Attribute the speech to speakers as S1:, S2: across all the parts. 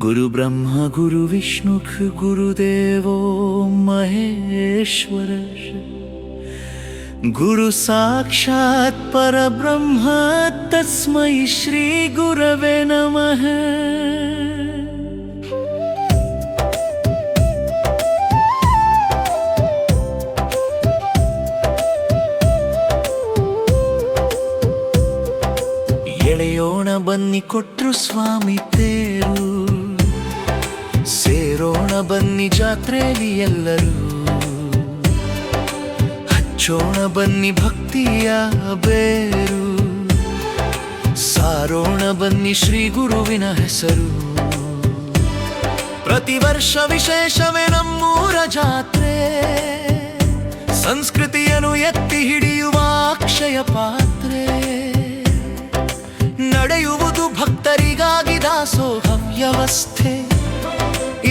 S1: गुरु ब्रह्मा गुरु विष्णु गुरुदेवो महेश्वर गुरु साक्षात् परब्रह्म तस्मै श्री गुरवे नमः। ಎಳೆಯೋಣ ಬನ್ನಿ ಕೊಟ್ರು ಸ್ವಾಮಿ ತೇರು, ಸೇರೋಣ ಬನ್ನಿ ಜಾತ್ರೆಯಲ್ಲಿ ಎಲ್ಲರೂ, ಹಚ್ಚೋಣ ಬನ್ನಿ ಭಕ್ತಿಯ ಬೇರು, ಸಾರೋಣ ಬನ್ನಿ ಶ್ರೀ ಗುರುವಿನ ಹೆಸರು. ಪ್ರತಿ ವರ್ಷ ವಿಶೇಷವೇ ನಮ್ಮೂರ ಜಾತ್ರೆ, ಸಂಸ್ಕೃತಿಯನ್ನು ಎತ್ತಿ ಹಿಡಿಯುವ ಅಕ್ಷಯ ಪಾತ್ರೆ. ನಡೆಯುವುದು ಭಕ್ತರಿಗಾಗಿ ದಾಸೋಹ ವ್ಯವಸ್ಥೆ,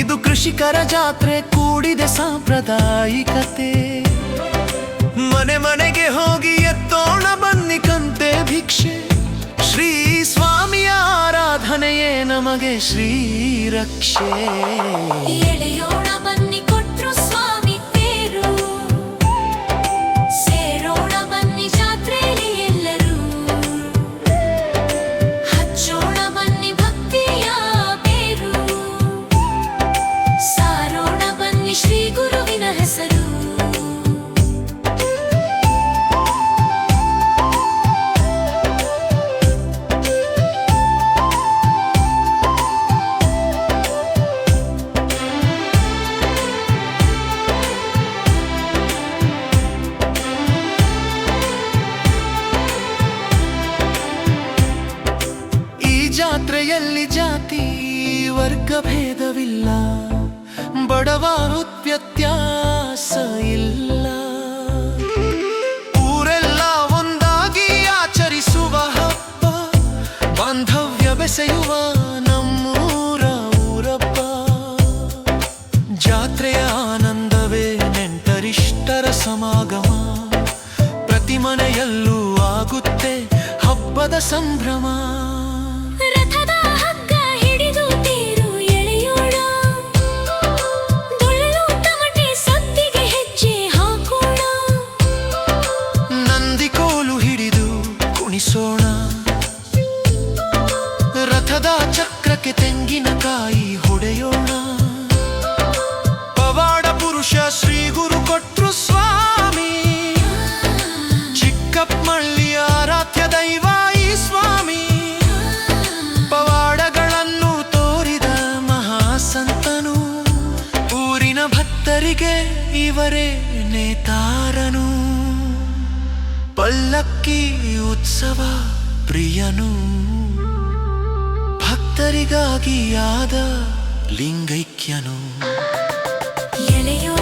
S1: ಇದು ಕೃಷಿಕರ ಜಾತ್ರೆ ಕೂಡಿದೆ ಸಾಂಪ್ರದಾಯಿಕತೆ. ಮನೆ ಮನೆಗೆ ಹೋಗಿ ಎತ್ತೋಣ ಬನ್ನಿ ಕಂತೆ ಭಿಕ್ಷೆ, ಶ್ರೀ ಸ್ವಾಮಿಯ ಆರಾಧನೆಯೇ ನಮಗೆ ಶ್ರೀರಕ್ಷೆ.
S2: ಎಳೆಯೋಣ ಬನ್ನಿ ಕೊಟ್ರು ಸ್ವಾಮಿ ತೇರು, ಸೇರೋಣ ಬನ್ನಿ ಜಾತ್ರೆಯಲ್ಲಿ ಎಲ್ಲರೂ, ಹಚ್ಚೋಣ ಬನ್ನಿ ಭಕ್ತಿಯ ಬೇರು, ಸಾರೋಣ ಬನ್ನಿ ಶ್ರೀ ಗುರುವಿನ ಹೆಸರು.
S1: ಜಾತ್ರೆಯಲ್ಲಿ ಜಾತಿ ವರ್ಗ ಭೇದವಿಲ್ಲ, ಬಡವ ವ್ಯತ್ಯಾಸ ಇಲ್ಲ. ಊರೆಲ್ಲ ಒಂದಾಗಿ ಆಚರಿಸುವ ಹಬ್ಬ, ಬಾಂಧವ್ಯ ಬೆಸೆಯುವ ನಮ್ಮೂರ ಊರಬ್ಬ. ಜಾತ್ರೆಯ ಆನಂದವೇ ನೆಂಟರಿಷ್ಟರ ಸಮಾಗಮ, ಪ್ರತಿ ಮನೆಯಲ್ಲೂ ಆಗುತ್ತೆ ಹಬ್ಬದ ಸಂಭ್ರಮ.
S2: ರಥದ ಹಗ್ಗ ಹಿಡಿದು ತೇರು ಎಳೆಯೋಣ, ಡೊಳ್ಳು ತಮಟೆ ಸದ್ದಿಗೆ ಹೆಜ್ಜೆ ಹಾಕೋಣ,
S1: ನಂದಿ ಕೋಲು ಹಿಡಿದು ಕುಣಿಸೋಣ, ರಥದ ಚಕ್ರಕ್ಕೆ ತೆಂಗಿನಕಾಯಿ ಹೊಡೆಯೋಣ. ಪವಾಡ ಪುರುಷ ಶ್ರೀ ಗುರು ಕೊಟ್ರು ಸ್ವಾಮಿ, ಚಿಕ್ಕಪ್ಪಳ್ಳಿಯ ಆರಾಧ್ಯ ದೈವ ಈ ಸ್ವಾಮಿ. ಪವಾಡಗಳನ್ನು ತೋರಿದ ಮಹಾಸಂತನು, ಊರಿನ ಭಕ್ತರಿಗೆ ಇವರೇ ನೇತಾರನು. ಪಲ್ಲಕ್ಕಿ ಉತ್ಸವ ಪ್ರಿಯನು, ಭಕ್ತರಿಗಾಗಿ ಆದ ಲಿಂಗೈಕ್ಯನು.
S2: ಎಳೆಯೋಣ